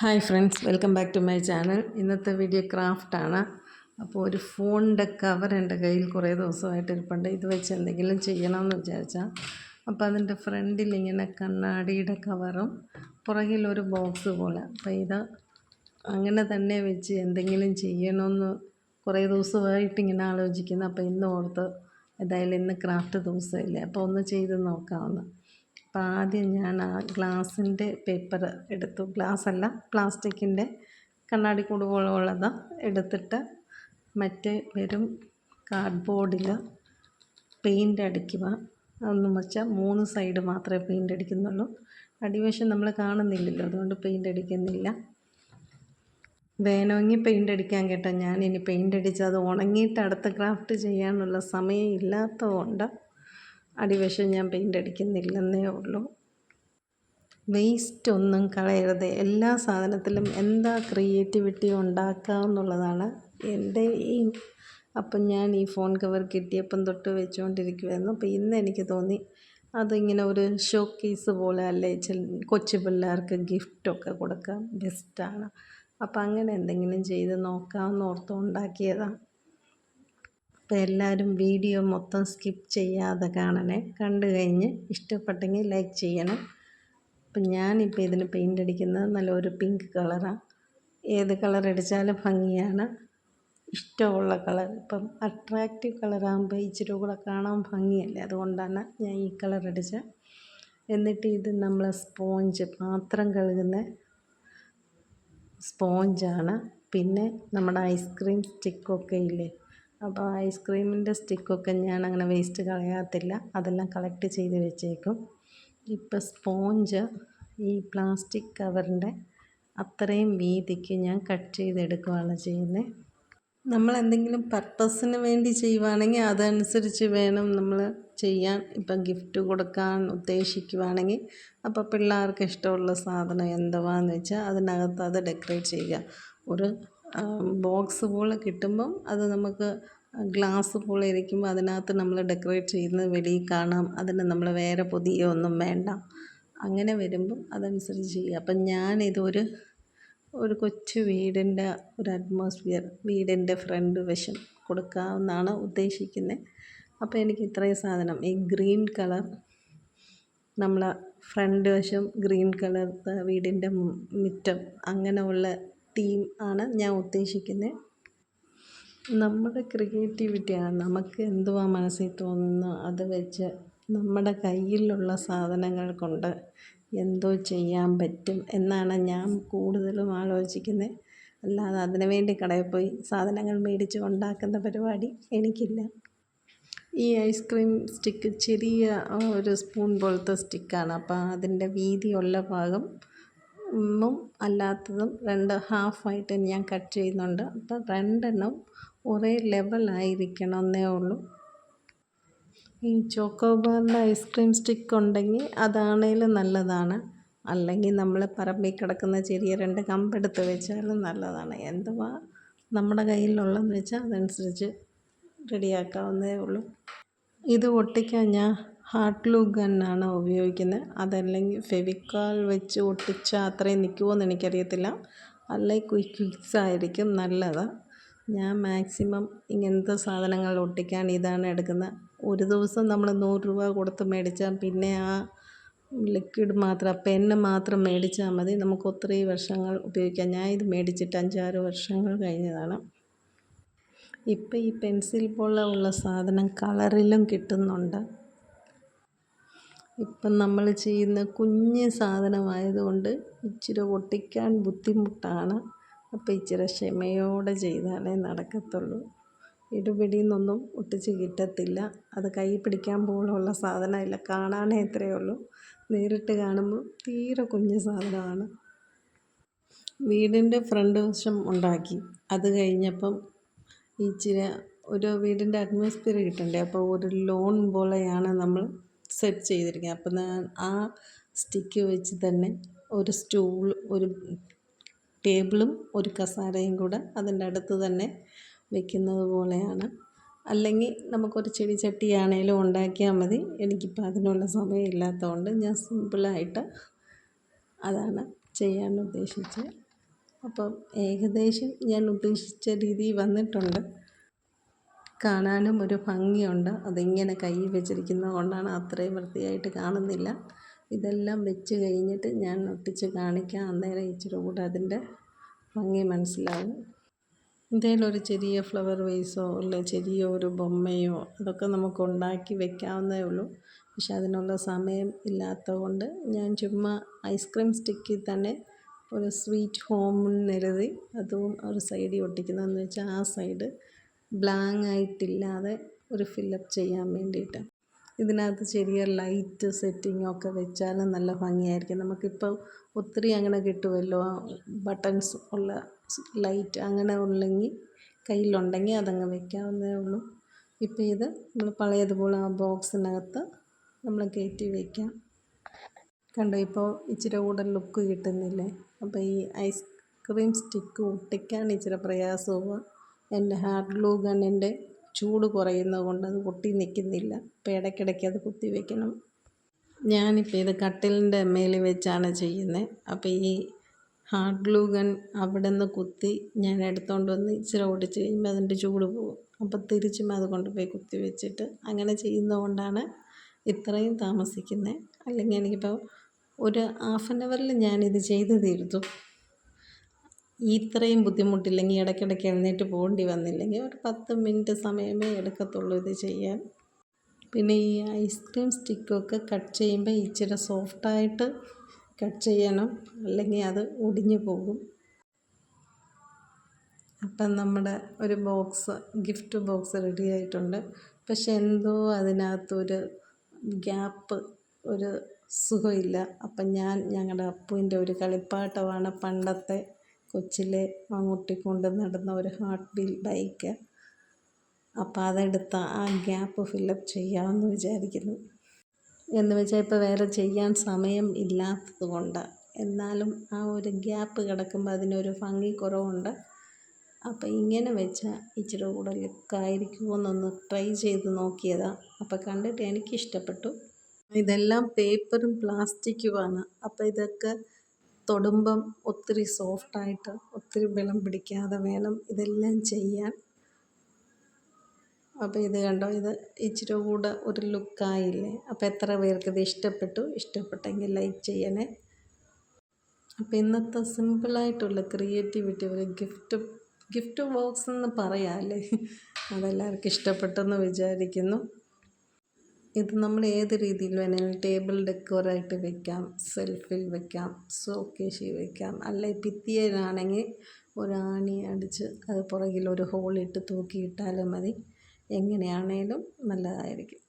Hi friends, welcome back to my channel. ഇന്നത്തെ video ക്രാഫ്റ്റാണ്. അപ്പോൾ ഒരു ഫോണിൻ്റെ കവർ എൻ്റെ കയ്യിൽ കുറേ ദിവസമായിട്ട് ഇരിപ്പുണ്ട്. ഇത് വെച്ച് എന്തെങ്കിലും ചെയ്യണമെന്ന് വിചാരിച്ചാൽ, അപ്പോൾ അതിൻ്റെ ഫ്രണ്ടിൽ ഇങ്ങനെ കണ്ണാടിയുടെ കവറും പുറകിലൊരു ബോക്സ് പോലെ. അപ്പോൾ ഇത് അങ്ങനെ തന്നെ വെച്ച് എന്തെങ്കിലും ചെയ്യണമെന്ന് കുറേ ദിവസമായിട്ട് ഇങ്ങനെ ആലോചിക്കുന്നു. അപ്പോൾ ഇന്ന് ഓർത്ത് ഏതായാലും ഇന്ന് ക്രാഫ്റ്റ് ദിവസമില്ലേ, അപ്പോൾ ഒന്ന് ചെയ്ത് നോക്കാമെന്ന്. അപ്പോൾ ആദ്യം ഞാൻ ആ ഗ്ലാസിൻ്റെ പേപ്പർ എടുത്തു. ഗ്ലാസ്സല്ല, പ്ലാസ്റ്റിക്കിൻ്റെ കണ്ണാടി കൂട് പോലുള്ളത് എടുത്തിട്ട് മറ്റേ വെറും കാർഡ്ബോർഡിൽ പെയിൻ്റ് അടിക്കുക. അതൊന്നും വെച്ചാൽ 3 സൈഡ് മാത്രമേ പെയിൻ്റ് അടിക്കുന്നുള്ളൂ. അടിവശം നമ്മൾ കാണുന്നില്ലല്ലോ, അതുകൊണ്ട് പെയിൻ്റ് അടിക്കുന്നില്ല. വേണമെങ്കിൽ പെയിൻ്റ് അടിക്കാൻ കേട്ടോ. ഞാനിനി പെയിൻ്റ് അടിച്ച് അത് ഉണങ്ങിയിട്ട് അടുത്ത ക്രാഫ്റ്റ് ചെയ്യാനുള്ള സമയം ഇല്ലാത്തതുകൊണ്ട് അടിവശം ഞാൻ പെയിൻ്റ് അടിക്കുന്നില്ലെന്നേ ഉള്ളൂ. വേസ്റ്റ് ഒന്നും കളയരുത്. എല്ലാ സാധനത്തിലും എന്താ ക്രിയേറ്റിവിറ്റി ഉണ്ടാക്കാമെന്നുള്ളതാണ് എൻ്റെ എയിം. അപ്പം ഞാൻ ഈ ഫോൺ കവർ കിട്ടിയപ്പം തൊട്ട് വെച്ചുകൊണ്ടിരിക്കുമായിരുന്നു. അപ്പോൾ ഇന്ന് എനിക്ക് തോന്നി അതിങ്ങനെ ഒരു ഷോ കേസ് പോലെ അല്ലേ, കൊച്ചു പിള്ളേർക്ക് ഗിഫ്റ്റൊക്കെ കൊടുക്കാം, ബെസ്റ്റാണ്. അപ്പം അങ്ങനെ എന്തെങ്കിലും ചെയ്ത് നോക്കാമെന്ന് ഓർത്ത് ഉണ്ടാക്കിയതാണ്. അപ്പോൾ എല്ലാവരും വീഡിയോ മൊത്തം സ്കിപ്പ് ചെയ്യാതെ കാണണേ. കണ്ടു കഴിഞ്ഞ് ഇഷ്ടപ്പെട്ടെങ്കിൽ ലൈക്ക് ചെയ്യണം. അപ്പം ഞാനിപ്പോൾ ഇതിന് പെയിൻ്റ് അടിക്കുന്നത് നല്ലൊരു പിങ്ക് കളറാണ്. ഏത് കളർ അടിച്ചാലും ഭംഗിയാണ്. ഇഷ്ടമുള്ള കളർ, ഇപ്പം അട്രാക്റ്റീവ് കളറാകുമ്പോൾ ഇച്ചിരി കൂടെ കാണാൻ ഭംഗിയല്ലേ, അതുകൊണ്ടാണ് ഞാൻ ഈ കളർ അടിച്ചത്. എന്നിട്ട് ഇത് നമ്മൾ സ്പോഞ്ച്, പാത്രം കഴുകുന്ന സ്പോഞ്ചാണ്. പിന്നെ നമ്മുടെ ഐസ്ക്രീം സ്റ്റിക്കൊക്കെ ഇല്ലേ, അപ്പോൾ ഐസ്ക്രീമിൻ്റെ സ്റ്റിക്കൊക്കെ ഞാൻ അങ്ങനെ വേസ്റ്റ് കളയാത്തില്ല, അതെല്ലാം കളക്ട് ചെയ്ത് വെച്ചേക്കും. ഇപ്പോൾ സ്പോഞ്ച് ഈ പ്ലാസ്റ്റിക് കവറിൻ്റെ അത്രയും വീതിക്ക് ഞാൻ കട്ട് ചെയ്തെടുക്കുകയാണ് ചെയ്യുന്നത്. നമ്മൾ എന്തെങ്കിലും പർപ്പസിന് വേണ്ടി ചെയ്യുവാണെങ്കിൽ അതനുസരിച്ച് വേണം നമ്മൾ ചെയ്യാൻ. ഇപ്പം ഗിഫ്റ്റ് കൊടുക്കാൻ ഉദ്ദേശിക്കുവാണെങ്കിൽ അപ്പോൾ പിള്ളേർക്ക് ഇഷ്ടമുള്ള സാധനം എന്തുവാന്ന് വെച്ചാൽ അതിനകത്ത് അത് ഡെക്കറേറ്റ് ചെയ്യുക. ഒരു ബോക്സ് പോലെ കിട്ടുമ്പം അത് നമുക്ക് ഗ്ലാസ് പോലെ ഇരിക്കുമ്പോൾ അതിനകത്ത് നമ്മൾ ഡെക്കറേറ്റ് ചെയ്യുന്നത് വെളിയിൽ കാണാം. അതിന് നമ്മൾ വേറെ പുതിയ ഒന്നും വേണ്ട. അങ്ങനെ വരുമ്പം അതനുസരിച്ച് ചെയ്യുക. അപ്പം ഞാനിതൊരു കൊച്ചു വീടിൻ്റെ ഒരു അറ്റ്മോസ്ഫിയർ, വീടിൻ്റെ ഫ്രണ്ട് വശം കൊടുക്കാമെന്നാണ് ഉദ്ദേശിക്കുന്നത്. അപ്പോൾ എനിക്ക് ഇത്രയും സാധനം, ഈ ഗ്രീൻ കളർ, നമ്മളെ ഫ്രണ്ട് വശം ഗ്രീൻ കളർ, വീടിൻ്റെ മുറ്റം, അങ്ങനെയുള്ള തീം ആണ് ഞാൻ ഉദ്ദേശിക്കുന്നത്. നമ്മുടെ ക്രിയേറ്റിവിറ്റിയാണ്. നമുക്ക് എന്തുവാ മനസ്സിൽ തോന്നുന്നു അത് വെച്ച് നമ്മുടെ കയ്യിലുള്ള സാധനങ്ങൾ കൊണ്ട് എന്തോ ചെയ്യാൻ പറ്റും എന്നാണ് ഞാൻ കൂടുതലും ആലോചിക്കുന്നത്. അല്ലാതെ അതിനു വേണ്ടി കടയിൽ പോയി സാധനങ്ങൾ മേടിച്ച് ഉണ്ടാക്കുന്ന പരിപാടി എനിക്കില്ല. ഈ ഐസ്ക്രീം സ്റ്റിക്ക് ചെറിയ ഒരു സ്പൂൺ പോലത്തെ സ്റ്റിക്കാണ്. അപ്പോൾ അതിൻ്റെ വീതിയുള്ള ഭാഗം അല്ലാത്തതും 2 ഹാഫായിട്ട് ഞാൻ കട്ട് ചെയ്യുന്നുണ്ട്. അപ്പം 2 ഒരേ ലെവലായിരിക്കണമെന്നേ ഉള്ളൂ. ഈ ചോക്കോബാറിൻ്റെ ഐസ്ക്രീം സ്റ്റിക്ക് ഉണ്ടെങ്കിൽ അതാണേലും നല്ലതാണ്. അല്ലെങ്കിൽ നമ്മൾ പറമ്പിൽ കിടക്കുന്ന ചെറിയ 2 കമ്പെടുത്ത് വെച്ചാലും നല്ലതാണ്. എന്തുവാ നമ്മുടെ കയ്യിലുള്ളതെന്ന് വെച്ചാൽ അതനുസരിച്ച് റെഡിയാക്കാവുന്നതേ ഉള്ളൂ. ഇത് ഒട്ടിക്കാൻ ഞാൻ ഹാർട്ട് ഗ്ലൂ ഗണ്ണാണ് ഉപയോഗിക്കുന്നത്. അതല്ലെങ്കിൽ ഫെവിക്കോൾ വെച്ച് ഒട്ടിച്ചാൽ അത്രയും നിൽക്കുമോയെന്ന് എനിക്കറിയത്തില്ല. അല്ലെങ്കിൽ ക്വിക്സ് ആയിരിക്കും നല്ലത്. ഞാൻ മാക്സിമം ഇങ്ങനത്തെ സാധനങ്ങൾ ഒട്ടിക്കാൻ ഇതാണ് എടുക്കുന്നത്. ഒരു ദിവസം നമ്മൾ 100 രൂപ കൊടുത്ത് മേടിച്ചാൽ പിന്നെ ആ ലിക്വിഡ് മാത്രം, പെന്ന് മാത്രം മേടിച്ചാൽ മതി. നമുക്ക് ഒത്തിരി വർഷങ്ങൾ ഉപയോഗിക്കാം. ഞാൻ ഇത് മേടിച്ചിട്ട് 5-6 വർഷങ്ങൾ കഴിഞ്ഞതാണ്. ഇപ്പം ഈ പെൻസിൽ പോലുള്ള സാധനം കളറിലും കിട്ടുന്നുണ്ട്. ഇപ്പം നമ്മൾ ചെയ്യുന്ന കുഞ്ഞ് സാധനമായതുകൊണ്ട് ഇച്ചിരി ഒട്ടിക്കാൻ ബുദ്ധിമുട്ടാണ്. അപ്പോൾ ഇച്ചിരി ക്ഷമയോടെ ചെയ്താലേ നടക്കത്തുള്ളൂ. ഇടുപിടിയെന്നൊന്നും ഒട്ടിച്ച് കിട്ടത്തില്ല. അത് കൈ പിടിക്കാൻ പോലുള്ള സാധനമില്ല, കാണാനേ ഇത്രയേ ഉള്ളൂ. നേരിട്ട് കാണുമ്പോൾ തീരെ കുഞ്ഞ് സാധനമാണ്. വീടിൻ്റെ ഫ്രണ്ട് വശം ഉണ്ടാക്കി. അത് കഴിഞ്ഞപ്പം ഇച്ചിരി ഒരു വീടിൻ്റെ അറ്റ്മോസ്ഫിയർ കിട്ടണ്ടേ, അപ്പോൾ ഒരു ലോൺ പോലെയാണ് നമ്മൾ സെറ്റ് ചെയ്തിരിക്കുന്നത്. അപ്പം ഞാൻ ആ സ്റ്റിക്ക് വെച്ച് തന്നെ ഒരു സ്റ്റൂൾ, ഒരു ടേബിളും ഒരു കസേരയും കൂടെ അതിൻ്റെ അടുത്ത് തന്നെ വെക്കുന്നത് പോലെയാണ്. അല്ലെങ്കിൽ നമുക്കൊരു ചെടിച്ചട്ടിയാണേലും ഉണ്ടാക്കിയാൽ മതി. എനിക്കിപ്പോൾ അതിനുള്ള സമയമില്ലാത്തതുകൊണ്ട് ഞാൻ സിമ്പിളായിട്ട് അതാണ് ചെയ്യാൻ ഉദ്ദേശിച്ചത്. അപ്പം ഏകദേശം ഞാൻ ഉദ്ദേശിച്ച രീതിയിൽ വന്നിട്ടുണ്ട്. കാണാനും ഒരു ഭംഗിയുണ്ട്. അതിങ്ങനെ കയ്യിൽ വെച്ചിരിക്കുന്നത് കൊണ്ടാണ് അത്രയും വൃത്തിയായിട്ട് കാണുന്നില്ല. ഇതെല്ലാം വെച്ച് കഴിഞ്ഞിട്ട് ഞാൻ ഒട്ടിച്ച് കാണിക്കാം. അന്നേരം ഇച്ചിരി കൂടെ അതിൻ്റെ ഭംഗി മനസ്സിലാവും. എന്തെങ്കിലും ഒരു ചെറിയ ഫ്ലവർ വേസോ അല്ലെ ചെറിയ ഒരു ബൊമ്മയോ അതൊക്കെ നമുക്ക് ഉണ്ടാക്കി വെക്കാവുന്നതേ ഉള്ളൂ. പക്ഷെ അതിനുള്ള സമയം ഇല്ലാത്തത് കൊണ്ട് ഞാൻ ചുമ്മാ ഐസ്ക്രീം സ്റ്റിക്കിൽ തന്നെ ഒരു സ്വീറ്റ് ഹോം എന്നെഴുതി അതും ഒരു സൈഡിൽ ഒട്ടിക്കുന്നതെന്ന് വെച്ചാൽ ആ സൈഡ് ബ്ലാങ്ക് ആയിട്ടില്ലാതെ ഒരു ഫില്ലപ്പ് ചെയ്യാൻ വേണ്ടിയിട്ട്. ഇതിനകത്ത് ചെറിയ ലൈറ്റ് സെറ്റിങ്ങൊക്കെ വെച്ചാലും നല്ല ഭംഗിയായിരിക്കും. നമുക്കിപ്പോൾ ഒത്തിരി അങ്ങനെ കിട്ടുമല്ലോ ബട്ടൺസ് ഉള്ള ലൈറ്റ്, അങ്ങനെ ഉള്ളെങ്കിൽ കയ്യിലുണ്ടെങ്കിൽ അതങ്ങ് വെക്കാവുന്നതേ ഉള്ളൂ. ഇപ്പോൾ ഇത് നമ്മൾ പഴയതുപോലെ ആ ബോക്സിനകത്ത് നമ്മൾ കയറ്റി വയ്ക്കാം. കണ്ടോ, ഇപ്പോൾ ഇച്ചിരി കൂടെ ലുക്ക് കിട്ടുന്നില്ലേ? അപ്പോൾ ഈ ഐസ്ക്രീം സ്റ്റിക്ക് ഒട്ടിക്കാൻ ഇച്ചിരി പ്രയാസവും എൻ്റെ ഹാർഡ് ഗ്ലൂ ഗണ്ണിൻ്റെ ചൂട് കുറയുന്നത് കൊണ്ട് അത് ഒട്ടി നിൽക്കുന്നില്ല. അപ്പോൾ ഇടയ്ക്കിടയ്ക്ക് അത് കുത്തി വയ്ക്കണം. ഞാനിപ്പോൾ ഇത് കട്ടിലിൻ്റെ മേലിൽ വെച്ചാണ് ചെയ്യുന്നത്. അപ്പോൾ ഈ ഹാർഡ് ഗ്ലൂ ഗൺ അവിടെ നിന്ന് കുത്തി ഞാൻ എടുത്തുകൊണ്ട് വന്ന് ഇച്ചിരി ഒടിച്ച് കഴിയുമ്പോൾ അതിൻ്റെ ചൂട് പോകും. അപ്പോൾ തിരിച്ചും അത് കൊണ്ടുപോയി കുത്തി വെച്ചിട്ട് അങ്ങനെ ചെയ്യുന്നത് കൊണ്ടാണ് ഇത്രയും താമസിക്കുന്നത്. അല്ലെങ്കിൽ എനിക്കിപ്പോൾ ഒരു ഹാഫ് ആൻ അവറിൽ ഞാനിത് ചെയ്ത് തീർത്തു. ഇത്രയും ബുദ്ധിമുട്ടില്ലെങ്കിൽ ഇടയ്ക്കിടയ്ക്ക് എഴുന്നേറ്റ് പോകേണ്ടി വന്നില്ലെങ്കിൽ ഒരു 10 മിനിറ്റ് സമയമേ എടുക്കത്തുള്ളൂ ഇത് ചെയ്യാൻ. പിന്നെ ഈ ഐസ്ക്രീം സ്റ്റിക്കൊക്കെ കട്ട് ചെയ്യുമ്പോൾ ഇച്ചിരി സോഫ്റ്റായിട്ട് കട്ട് ചെയ്യണം, അല്ലെങ്കിൽ അത് ഒടിഞ്ഞു പോകും. അപ്പം നമ്മുടെ ഒരു ബോക്സ്, ഗിഫ്റ്റ് ബോക്സ് റെഡി ആയിട്ടുണ്ട്. പക്ഷെ എന്തോ അതിനകത്തൊരു ഗ്യാപ്പ്, ഒരു സുഖമില്ല. അപ്പം ഞാൻ ഞങ്ങളുടെ അപ്പുവിൻ്റെ ഒരു കളിപ്പാട്ടമാണ് പണ്ടത്തെ കൊച്ചിലെ മമ്മൂട്ടിക്കൊണ്ട് നടന്ന ഒരു ഹാർട്ട് വീൽ ബൈക്ക്. അപ്പോൾ അതെടുത്ത് ആ ഗ്യാപ്പ് ഫില്ലപ്പ് ചെയ്യാമെന്ന് വിചാരിക്കുന്നു. എന്ന് വെച്ചാൽ ഇപ്പോൾ വേറെ ചെയ്യാൻ സമയം ഇല്ലാത്തത് കൊണ്ട്. എന്നാലും ആ ഒരു ഗ്യാപ്പ് കിടക്കുമ്പോൾ അതിനൊരു ഭംഗി കുറവുണ്ട്. അപ്പോൾ ഇങ്ങനെ വെച്ചാൽ ഇച്ചിരി കൂടെ ലുക്കായിരിക്കുമോ എന്നൊന്ന് ട്രൈ ചെയ്ത് നോക്കിയതാണ്. അപ്പോൾ കണ്ടിട്ട് എനിക്കിഷ്ടപ്പെട്ടു. ഇതെല്ലാം പേപ്പറും പ്ലാസ്റ്റിക്കുമാണ്. അപ്പോൾ ഇതൊക്കെ തൊടുമ്പം ഒത്തിരി സോഫ്റ്റായിട്ട് ഒത്തിരി ബലം പിടിക്കാതെ വേണം ഇതെല്ലാം ചെയ്യാൻ. അപ്പോൾ ഇത് കണ്ടോ, ഇത് ഇച്ചിരി കൂടെ ഒരു ലുക്കായില്ലേ? അപ്പോൾ എത്ര പേർക്ക് ഇത് ഇഷ്ടപ്പെട്ടു? ഇഷ്ടപ്പെട്ടെങ്കിൽ ലൈക്ക് ചെയ്യണേ. അപ്പോൾ ഇന്നത്തെ സിമ്പിളായിട്ടുള്ള ക്രിയേറ്റിവിറ്റി ഒരു ഗിഫ്റ്റ് ബോക്സ് എന്ന് പറയാമല്ലേ, അതെല്ലാവർക്കും ഇഷ്ടപ്പെട്ടെന്ന് വിചാരിക്കുന്നു. ഇത് നമ്മൾ ഏത് രീതിയിൽ വേണമെങ്കിലും ടേബിൾ ഡെക്കോറായിട്ട് വെക്കാം, സെൽഫിൽ വെക്കാം, ഷോക്കേസിൽ വെക്കാം. അല്ലെ ഭിത്തിയിലാണെങ്കിൽ ഒരാണി അടിച്ച് അത് പുറകിൽ ഒരു ഹോളിട്ട് തൂക്കിയിട്ടാലും മതി. എങ്ങനെയാണേലും നല്ലതായിരിക്കും.